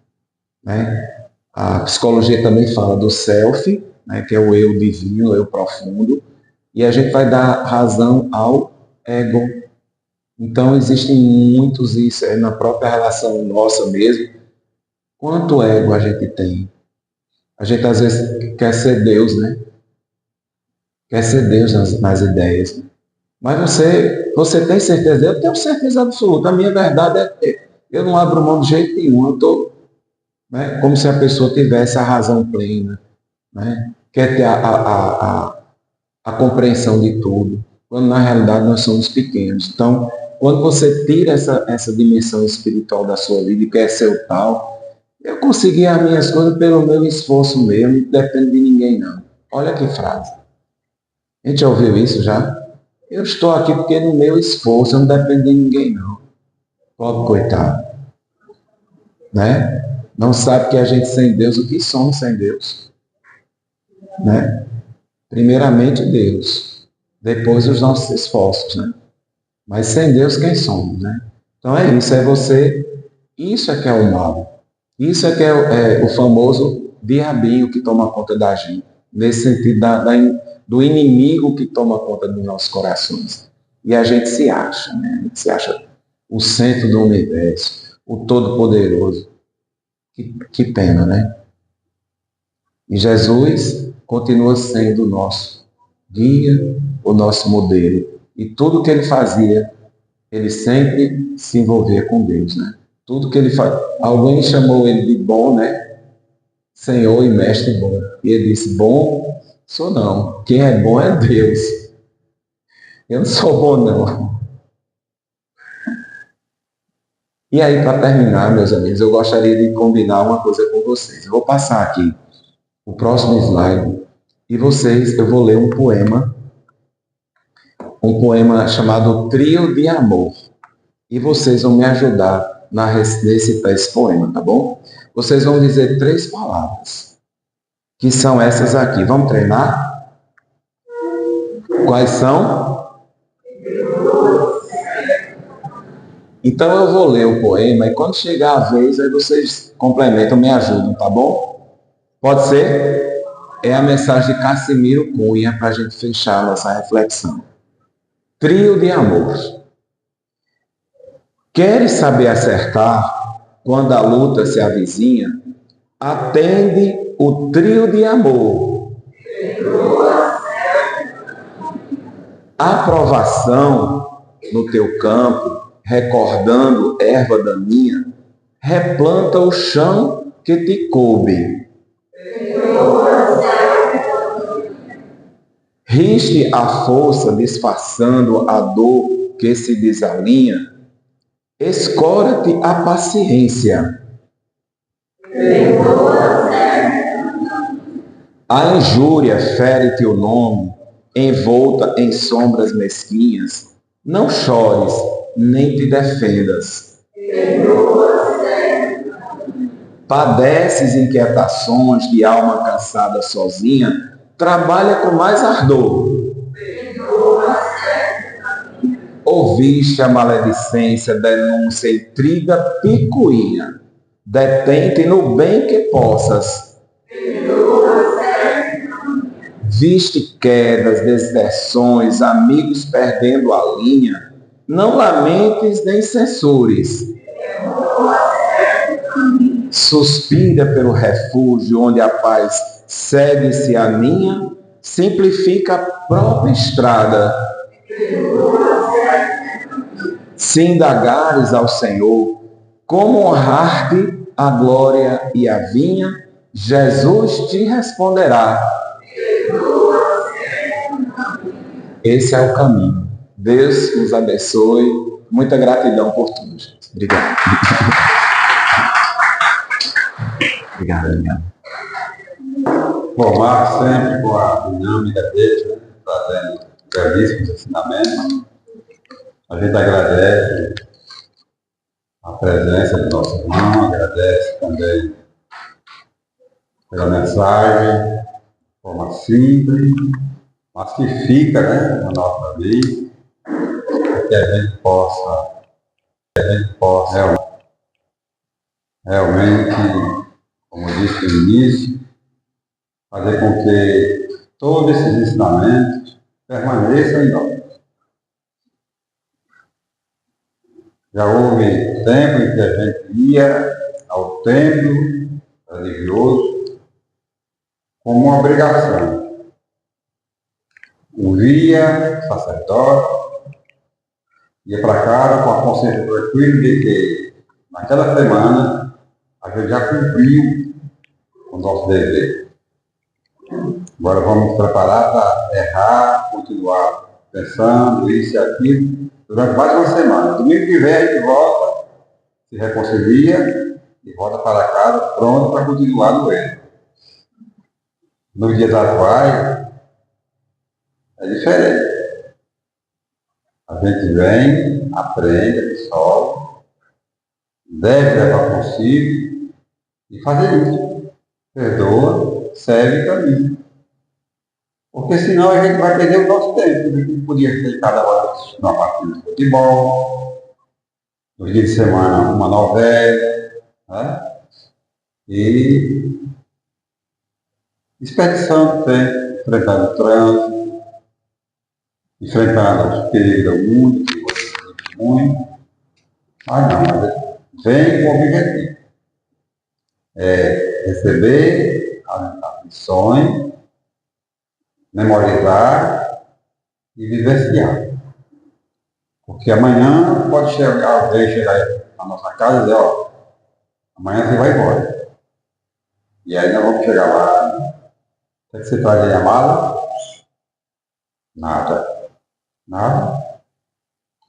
né? A psicologia também fala do self, né? Que é o eu divino, o eu profundo, e a gente vai dar razão ao ego. Então, existem muitos isso na própria relação nossa mesmo. Quanto ego a gente tem? A gente, às vezes, quer ser Deus, né? Quer ser Deus nas ideias. Mas você tem certeza? Eu tenho certeza absoluta. A minha verdade é que eu não abro mão de jeito nenhum. Eu estou, né, como se a pessoa tivesse a razão plena, né? Quer ter a compreensão de tudo, quando na realidade nós somos pequenos. Então, quando você tira essa dimensão espiritual da sua vida e quer ser o tal, eu consegui as minhas coisas pelo meu esforço mesmo, não depende de ninguém não. Olha que frase. A gente já ouviu isso já? Eu estou aqui porque no meu esforço eu não dependo de ninguém não. Pobre coitado. Né? Não sabe que a gente sem Deus, o que somos sem Deus. Né? Primeiramente Deus, depois os nossos esforços, né? Mas sem Deus quem somos, né? Então é isso, isso é que é o mal, isso é que é o famoso diabinho que toma conta da gente, nesse sentido do inimigo que toma conta dos nossos corações. E a gente se acha, né? A gente se acha o centro do universo, o Todo-Poderoso. Que pena, né? E Jesus continua sendo o nosso guia, o nosso modelo. E tudo que ele fazia, ele sempre se envolvia com Deus, né? Tudo que ele faz. Alguém chamou ele de bom, né? Senhor e mestre bom. E ele disse: bom sou não. Quem é bom é Deus. Eu não sou bom, não. E aí, para terminar, meus amigos, eu gostaria de combinar uma coisa com vocês. Eu vou passar aqui o próximo slide e eu vou ler um poema chamado Trio de Amor. E vocês vão me ajudar a recitar esse poema, tá bom? Vocês vão dizer 3 palavras, que são essas aqui. Vamos treinar? Quais são? Então eu vou ler o poema e quando chegar a vez, aí vocês complementam, me ajudam, tá bom? Pode ser? É a mensagem de Cassimiro Cunha para a gente fechar a nossa reflexão. Trio de amor. Queres saber acertar quando a luta se avizinha? Atende o trio de amor. Aprovação no teu campo, recordando erva daninha, replanta o chão que te coube. Riste a força disfarçando a dor que se desalinha, escora-te a paciência. A injúria fere-te o nome, envolta em sombras mesquinhas. Não chores, nem te defendas. Padeces inquietações de alma cansada sozinha, trabalha com mais ardor. Ouviste a maledicência, denúncia, intriga, picuinha. Detente no bem que possas. Viste quedas, deserções, amigos perdendo a linha. Não lamentes nem censures. Suspira pelo refúgio onde a paz segue-se a minha, simplifica a própria estrada. Se indagares ao Senhor, como honrar-te a glória e a vinha, Jesus te responderá. Esse é o caminho. Deus nos abençoe. Muita gratidão por tudo, gente. Obrigado. Obrigado. Formar sempre com a dinâmica deles, né? Trazendo belíssimos ensinamentos. A gente agradece a presença do nosso irmão, agradece também pela mensagem, de forma simples, mas que fica, né, na nossa vida, que a gente possa realmente, como eu disse no início, fazer com que todos esses ensinamentos permaneçam em nós. Já houve tempo em que a gente ia ao templo religioso como uma obrigação. Ouvia o sacerdote, ia para casa com a consciência tranquila de que naquela semana a gente já cumpriu o nosso dever. Agora vamos nos preparar para errar, continuar pensando isso e aquilo durante mais uma semana. Domingo que vem a gente volta, se reconcilia e volta para casa pronto para continuar no erro. Nos dias atuais é diferente. A gente vem, aprende, absorve, deve levar consigo e fazer isso. Perdoa, serve e caminha. Porque senão a gente vai perder o nosso tempo. A gente podia ter cada hora assistindo uma partida de futebol, nos dias de semana uma novela, né? E desperdiçando tempo, enfrentando o trânsito, enfrentando os perigos do mundo, que hoje é muito. Mas não, vem com o objetivo. É receber as lições, memorizar e vivenciar. Porque amanhã pode alguém chegar na nossa casa e dizer, ó, amanhã você vai embora. E aí nós vamos chegar lá, o que você traz aí a mala? Nada.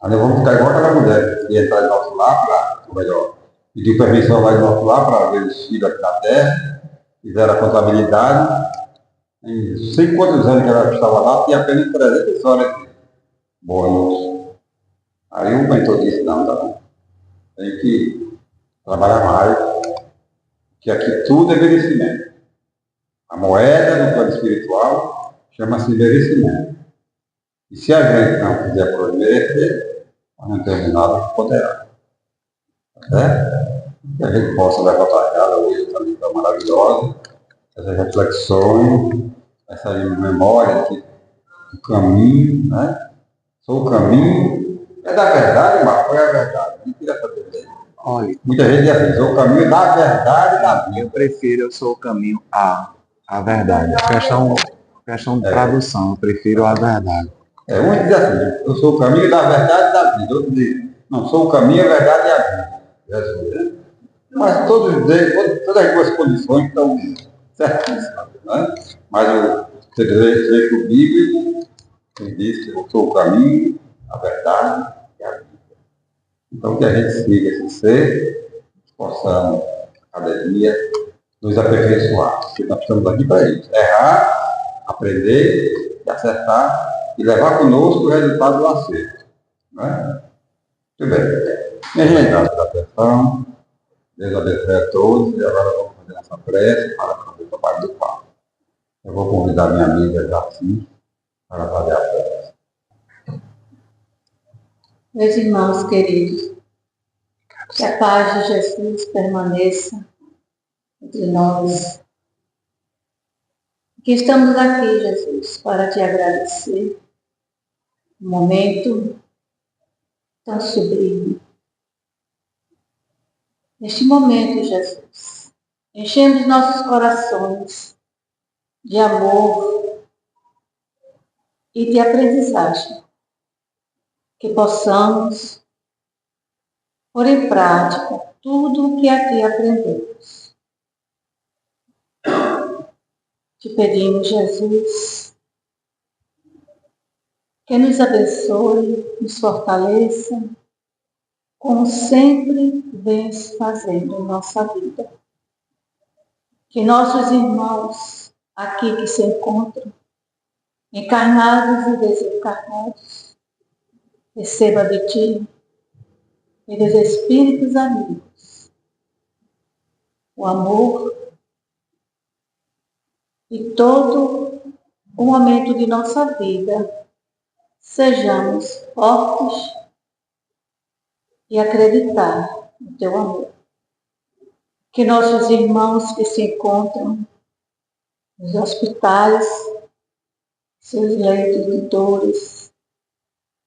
Aí nós vamos ficar igual aquela mulher que entrar em nosso lar, ou melhor, pediu permissão lá em nosso lar para ver os filhos aqui na terra, fizeram a contabilidade. Em 5 quantos anos que ela estava lá, tinha apenas 300 horas de bônus. Aí o mentor disse, não, tá bom. Tem que trabalhar mais, que aqui tudo é merecimento. A moeda no plano espiritual chama-se merecimento. E se a gente não fizer por merecer, nós não temos nada que poderá. Tá certo? Que a gente possa levar para casa hoje essa lição maravilhosa, essas reflexões, essa memória do caminho, né? Sou o caminho. É da verdade, mas foi a verdade. Não queria saber dele. Olha, Muita gente diz assim, sou o caminho da verdade e da vida. eu prefiro, eu sou o caminho a verdade. Questão de tradução, eu prefiro a verdade. Um diz assim, eu sou o caminho da verdade e da vida. Outro diz, não, sou o caminho, a verdade e a vida. Jesus, né? Mas todas as duas condições estão certíssimas, né? Mas o trecho bíblico, ele diz que eu sou o caminho, a verdade e a vida. Então que a gente siga esse ser, possamos, cada dia, nos aperfeiçoar. Porque nós estamos aqui para isso. Errar, aprender, acertar e levar conosco o resultado do acerto. Né? Muito bem. Minha gente, pela atenção, Deus abençoe a todos e agora vamos fazer essa prece para fazer o trabalho do Pai. Eu vou convidar minha amiga Jaci para fazer a prece. Meus irmãos queridos, que a paz de Jesus permaneça entre nós. Que estamos aqui, Jesus, para te agradecer. Um momento tão sublime. Neste momento, Jesus, enchemos nossos corações de amor e de aprendizagem, que possamos pôr em prática tudo o que aqui aprendemos. Te pedimos, Jesus, que nos abençoe, nos fortaleça, como sempre vens fazendo em nossa vida. Que nossos irmãos aqui que se encontram, encarnados e desencarnados, receba de Ti e dos Espíritos amigos o amor e todo o momento de nossa vida sejamos fortes e acreditar no Teu amor. Que nossos irmãos que se encontram nos hospitais, seus leitos de dores,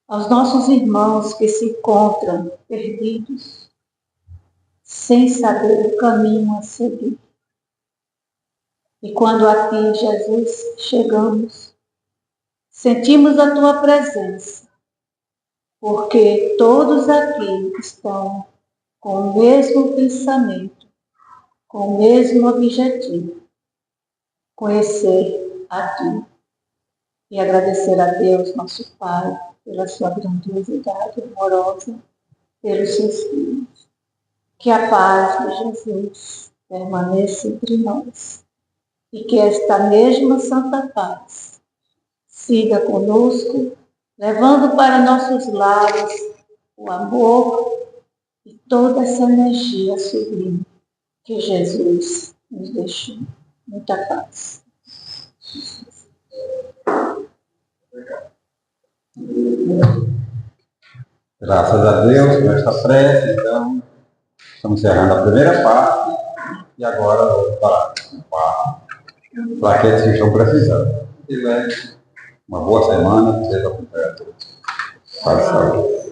aos nossos irmãos que se encontram perdidos, sem saber o caminho a seguir. E quando aqui, Jesus, chegamos, sentimos a Tua presença, porque todos aqui estão com o mesmo pensamento, com o mesmo objetivo, conhecer a Ti e agradecer a Deus, nosso Pai, pela sua grandiosidade amorosa, pelos seus filhos. Que a paz de Jesus permaneça entre nós e que esta mesma santa paz siga conosco, levando para nossos lares o amor e toda essa energia sublime que Jesus nos deixou. Muita paz. Graças a Deus por esta prece, então, estamos encerrando a primeira parte e agora vamos para aqueles que estão precisando. Uma boa semana, que seja com todos. Paz e saúde.